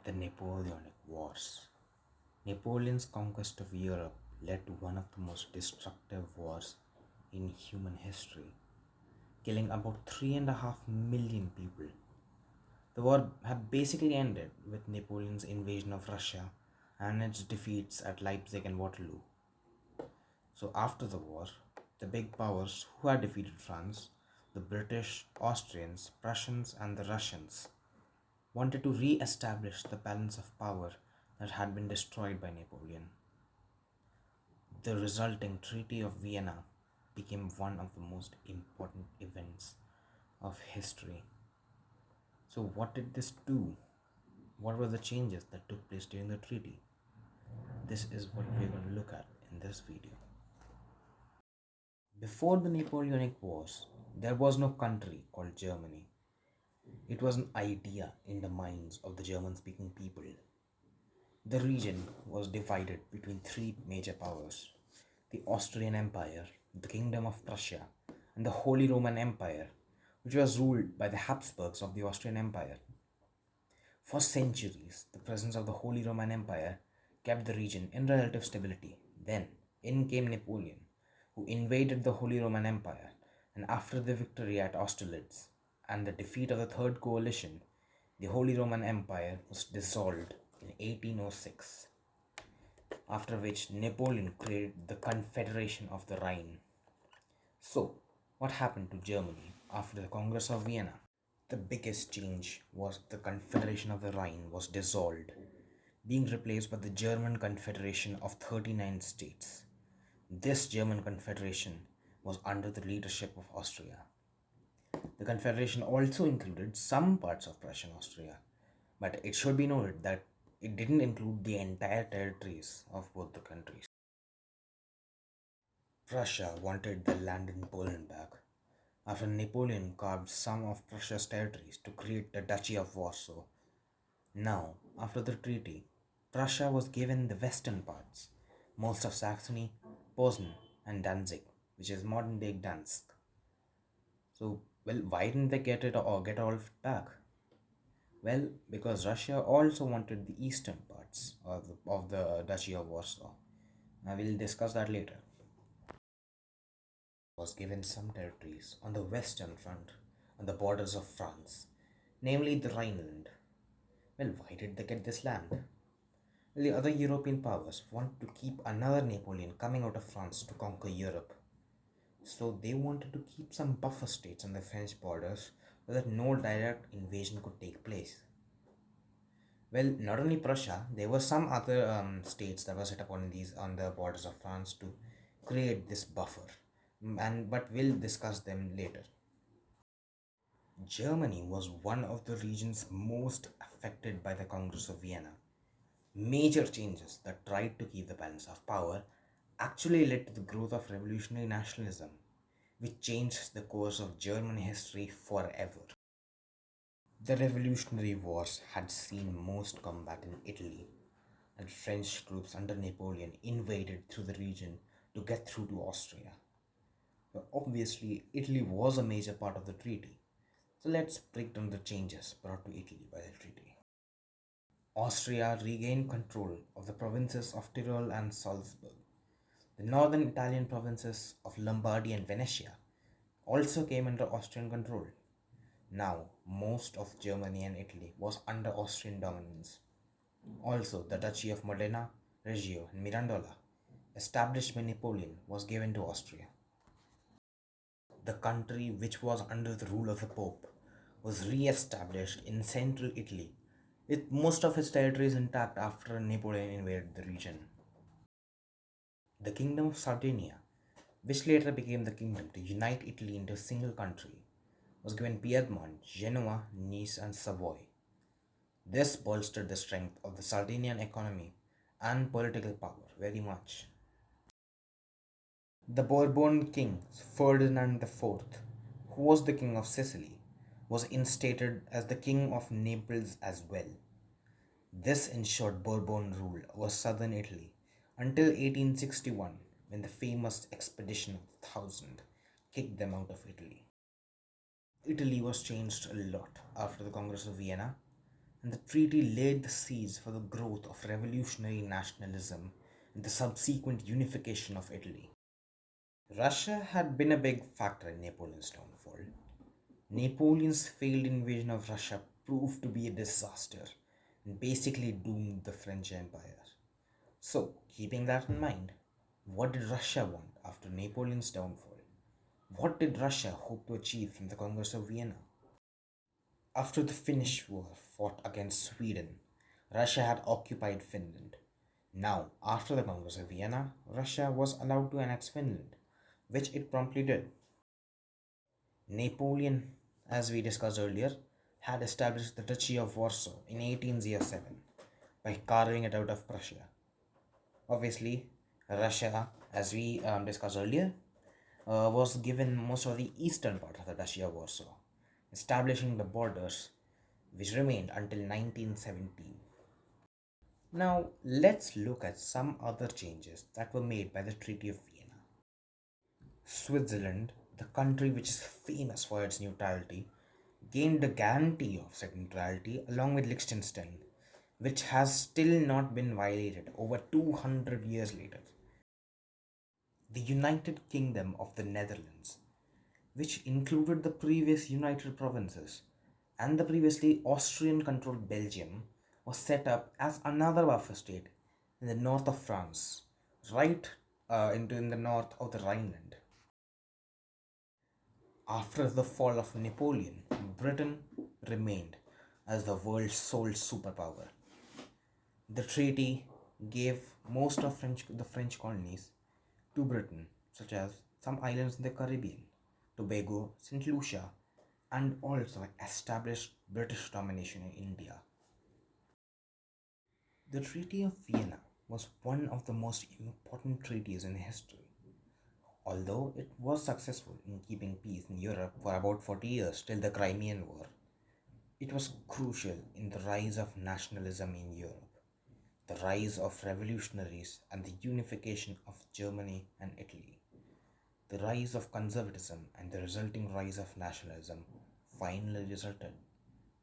The Napoleonic Wars. Napoleon's conquest of Europe led to one of the most destructive wars in human history, killing about 3.5 million people. The war had basically ended with Napoleon's invasion of Russia and its defeats at Leipzig and Waterloo. So, after the war, the big powers who had defeated France, the British, Austrians, Prussians, and the Russians, wanted to re establish the balance of power that had been destroyed by Napoleon. The resulting Treaty of Vienna became one of the most important events of history. So, what did this do? What were the changes that took place during the treaty? This is what we're going to look at in this video. Before the Napoleonic Wars, there was no country called Germany. It was an idea in the minds of the German speaking people. The region was divided between three major powers: the Austrian Empire, the Kingdom of Prussia, and the Holy Roman Empire, which was ruled by the Habsburgs of the Austrian Empire. For centuries, the presence of the Holy Roman Empire kept the region in relative stability. Then, in came Napoleon, who invaded the Holy Roman Empire, and after the victory at Austerlitz and the defeat of the Third Coalition, the Holy Roman Empire was dissolved in 1806, after which Napoleon created the Confederation of the Rhine. So, what happened to Germany after the Congress of Vienna? The biggest change was the Confederation of the Rhine was dissolved, being replaced by the German Confederation of 39 states. This German Confederation was under the leadership of Austria. The Confederation also included some parts of Prussia and Austria, but it should be noted that it didn't include the entire territories of both the countries. Prussia wanted the land in Poland back after Napoleon carved some of Prussia's territories to create the Duchy of Warsaw. Now, after the treaty, Prussia was given the western parts, most of Saxony, Posen, and Danzig, which is modern day Dansk. So, why didn't they get it or get all of it back? Well, because Russia also wanted the eastern parts of the Duchy of Warsaw. I will discuss that later. Was given some territories on the western front, on the borders of France, namely the Rhineland. Well, why did they get this land? Well, the other European powers wanted to keep another Napoleon coming out of France to conquer Europe. So they wanted to keep some buffer states on the French borders so that no direct invasion could take place. Well, not only Prussia, there were some other states that were set up on the borders of France to create this buffer. But we'll discuss them later. Germany was one of the regions most affected by the Congress of Vienna. Major changes that tried to keep the balance of power actually led to the growth of revolutionary nationalism, which changed the course of German history forever. The Revolutionary Wars had seen most combat in Italy, and French troops under Napoleon invaded through the region to get through to Austria. But obviously, Italy was a major part of the treaty, so let's break down the changes brought to Italy by the treaty. Austria regained control of the provinces of Tyrol and Salzburg. The northern Italian provinces of Lombardy and Venetia also came under Austrian control. Now, most of Germany and Italy was under Austrian dominance. Also, the Duchy of Modena, Reggio, and Mirandola, established by Napoleon, was given to Austria. The country, which was under the rule of the Pope, was re established in central Italy, with most of its territories intact after Napoleon invaded the region. The Kingdom of Sardinia, which later became the kingdom to unite Italy into a single country, was given Piedmont, Genoa, Nice, and Savoy. This bolstered the strength of the Sardinian economy and political power very much. The Bourbon king, Ferdinand IV, who was the king of Sicily, was instated as the king of Naples as well. This ensured Bourbon rule over southern Italy until 1861, when the famous Expedition of the Thousand kicked them out of Italy. Italy was changed a lot after the Congress of Vienna. and the treaty laid the seeds for the growth of revolutionary nationalism and the subsequent unification of Italy. Russia had been a big factor in Napoleon's downfall. Napoleon's failed invasion of Russia proved to be a disaster and basically doomed the French Empire. So, keeping that in mind, what did Russia want after Napoleon's downfall? What did Russia hope to achieve from the Congress of Vienna? After the Finnish War fought against Sweden, Russia had occupied Finland. Now, after the Congress of Vienna, Russia was allowed to annex Finland, which it promptly did. Napoleon, as we discussed earlier, had established the Duchy of Warsaw in 1807 by carving it out of Prussia. Obviously, Russia, as we discussed earlier, was given most of the eastern part of the Duchy of Warsaw, establishing the borders which remained until 1917. Now, let's look at some other changes that were made by the Treaty of Vienna. Switzerland, the country which is famous for its neutrality, gained the guarantee of said neutrality along with Liechtenstein, which has still not been violated over 200 years later. The United Kingdom of the Netherlands, which included the previous United Provinces and the previously Austrian controlled Belgium, was set up as another buffer state in the north of France, right into in the north of the Rhineland. After the fall of Napoleon, Britain remained as the world's sole superpower. The treaty gave most of the French colonies to Britain, such as some islands in the Caribbean, Tobago, St. Lucia, and also established British domination in India. The Treaty of Vienna was one of the most important treaties in history. Although it was successful in keeping peace in Europe for about 40 years till the Crimean War, it was crucial in the rise of nationalism in Europe, the rise of revolutionaries, and the unification of Germany and Italy. The rise of conservatism and the resulting rise of nationalism finally resulted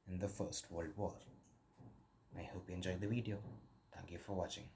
in the First World War. I hope you enjoyed the video. Thank you for watching.